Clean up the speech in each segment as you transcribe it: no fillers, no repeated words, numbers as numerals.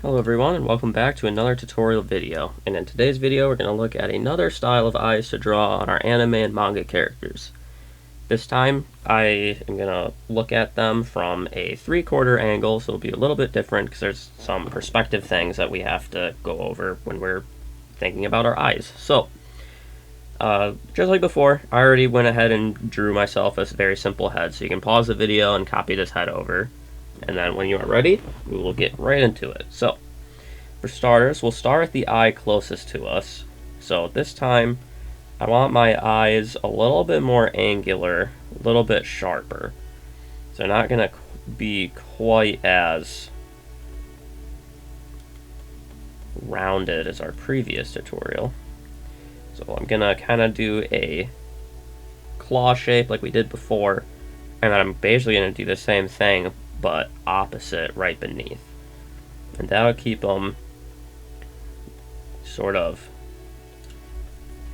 Hello everyone and welcome back to another tutorial video, and in today's video we're going to look at another style of eyes to draw on our anime and manga characters. This time I am going to look at them from a 3/4 angle, so it'll be a little bit different because there's some perspective things that we have to go over when we're thinking about our eyes. So, just like before, I already went ahead and drew myself a very simple head, so you can pause the video and copy this head over. And then when you are ready, we will get right into it. So, for starters, we'll start at the eye closest to us. So this time, I want my eyes a little bit more angular, a little bit sharper. So they're not going to be quite as rounded as our previous tutorial. So I'm going to kind of do a claw shape like we did before, and then I'm basically going to do the same thing but opposite right beneath, and that'll keep them sort of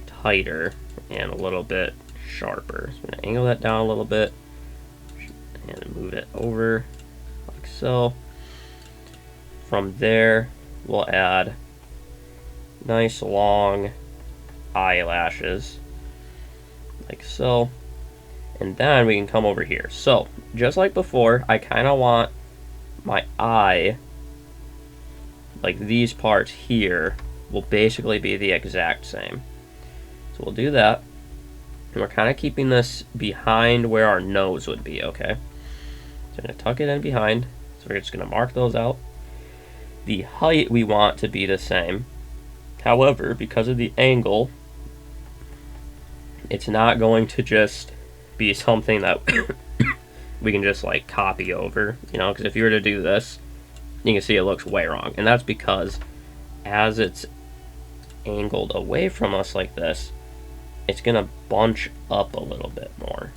tighter and a little bit sharper. So I'm going to angle that down a little bit and move it over like so. From there we'll add nice long eyelashes like so. And then we can come over here. So, just like before, I kind of want my eye, like these parts here, will basically be the exact same. So we'll do that. And we're kind of keeping this behind where our nose would be, okay? So I'm going to tuck it in behind. So we're just going to mark those out. The height we want to be the same. However, because of the angle, it's not going to just be something that we can just like copy over, you know, because if you were to do this, you can see it looks way wrong, and that's because as it's angled away from us like this, it's gonna bunch up a little bit more.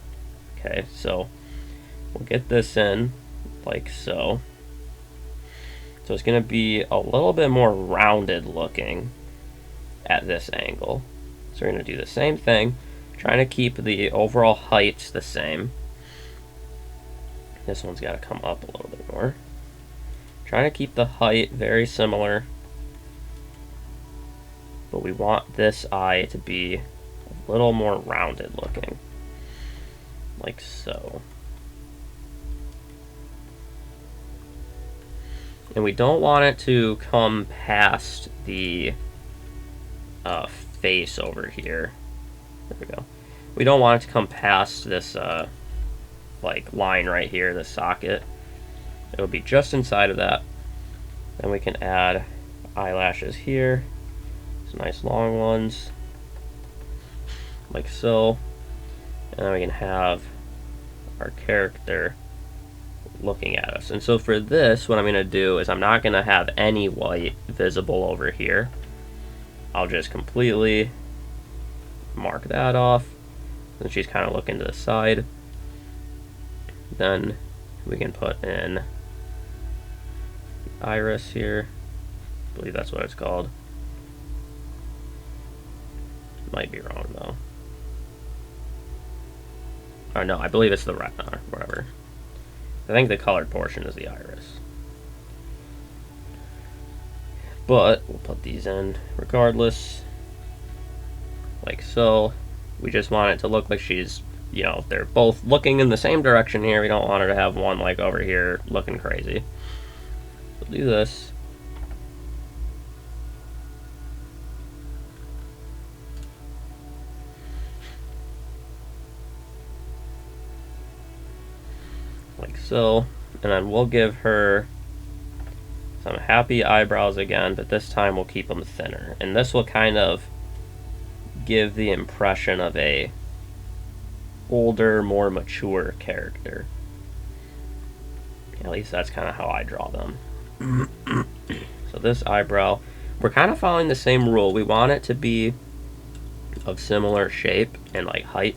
Okay, so we'll get this in like so. So it's gonna be a little bit more rounded looking at this angle. So we're gonna do the same thing, trying to keep the overall heights the same. This one's got to come up a little bit more. Trying to keep the height very similar, but we want this eye to be a little more rounded looking, like so. And we don't want it to come past the face over here. There we go. We don't want it to come past this like line right here, the socket. It'll be just inside of that. Then we can add eyelashes here, some nice long ones, like so. And then we can have our character looking at us. And so for this, what I'm going to do is I'm not going to have any white visible over here. I'll just completely mark that off, and she's kind of looking to the side. Then we can put in the iris here. I believe that's what it's called. Might be wrong though. Or no, I believe it's the retina or whatever. I think the colored portion is the iris. But we'll put these in regardless, like so. We just want it to look like she's, you know, they're both looking in the same direction here. We don't want her to have one like over here looking crazy. We'll do this. Like so. And then we'll give her some happy eyebrows again, but this time we'll keep them thinner. And this will kind of give the impression of a older, more mature character. At least that's kind of how I draw them. So this eyebrow, we're kind of following the same rule. We want it to be of similar shape and like height,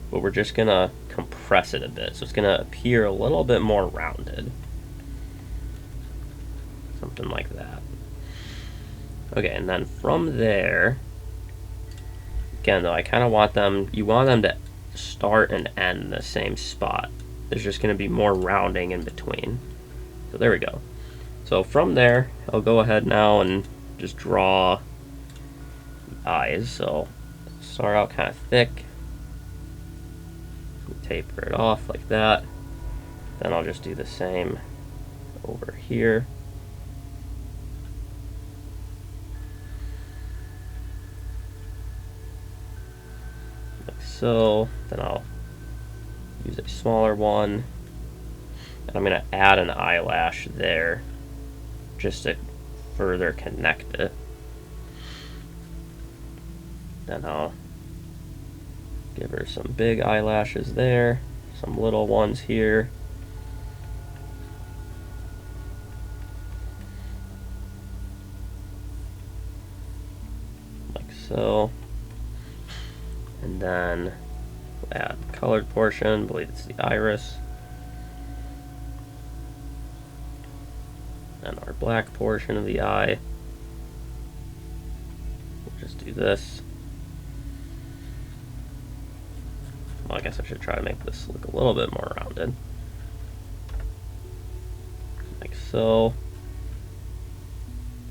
but we're just gonna compress it a bit, so it's gonna appear a little bit more rounded. Something like that. Okay, and then from there, again though, I kind of want them, you want them to start and end in the same spot. There's just going to be more rounding in between. So there we go. So from there, I'll go ahead now and just draw the eyes. So start out kind of thick, taper it off like that. Then I'll just do the same over here. Like so. Then I'll use a smaller one. And I'm going to add an eyelash there just to further connect it. Then I'll give her some big eyelashes there, some little ones here. Like so. And then we'll add the colored portion, I believe it's the iris. And our black portion of the eye. We'll just do this. Well, I guess I should try to make this look a little bit more rounded. Like so.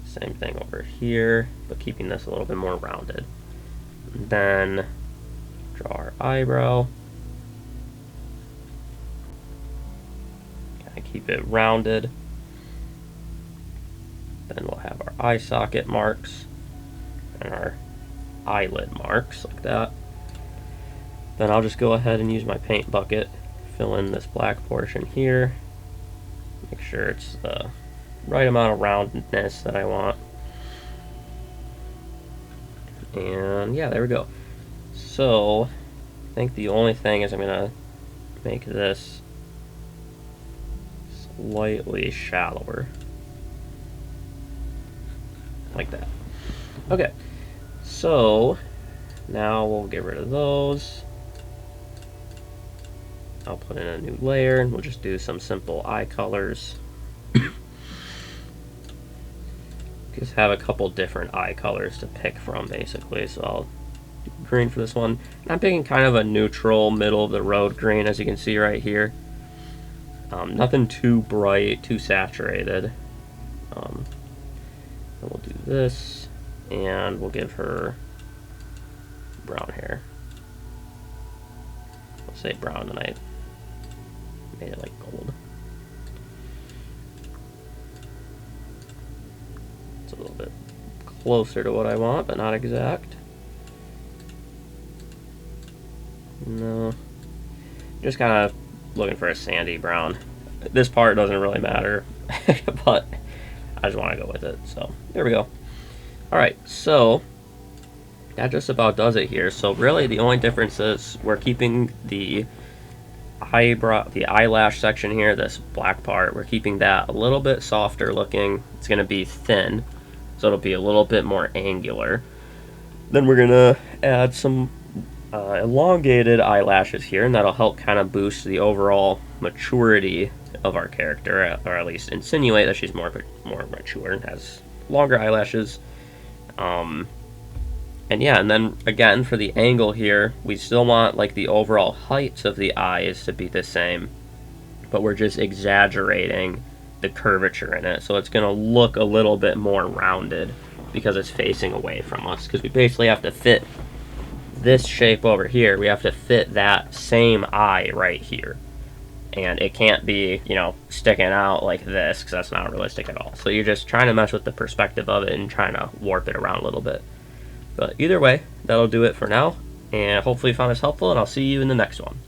Same thing over here, but keeping this a little bit more rounded. And then draw our eyebrow. Kind of keep it rounded. Then we'll have our eye socket marks and our eyelid marks like that. Then I'll just go ahead and use my paint bucket, fill in this black portion here, make sure it's the right amount of roundness that I want. And yeah, there we go. So I think the only thing is I'm gonna make this slightly shallower. Like that. Okay, so now we'll get rid of those. I'll put in a new layer and we'll just do some simple eye colors. Just have a couple different eye colors to pick from basically, so I'll do green for this one. And I'm picking kind of a neutral, middle of the road green, as you can see right here. Nothing too bright, too saturated. And we'll do this, and we'll give her brown hair. We'll say brown, and I made it like gold. It's a little bit closer to what I want, but not exact. No. Just kind of looking for a sandy brown. This part doesn't really matter, but I just want to go with it. So there we go. Alright, so that just about does it here. So really the only difference is we're keeping the eyebrow, the eyelash section here, this black part, we're keeping that a little bit softer looking. It's going to be thin, so it'll be a little bit more angular. Then we're going to add some elongated eyelashes here, and that'll help kind of boost the overall maturity of our character, or at least insinuate that she's more mature and has longer eyelashes. And yeah, and then again for the angle here, we still want like the overall heights of the eyes to be the same, but we're just exaggerating the curvature in it, so it's going to look a little bit more rounded because it's facing away from us, because we basically have to fit this shape over here, we have to fit that same eye right here. And it can't be, you know, sticking out like this, because that's not realistic at all. So you're just trying to mess with the perspective of it and trying to warp it around a little bit. But either way, that'll do it for now. And hopefully you found this helpful, and I'll see you in the next one.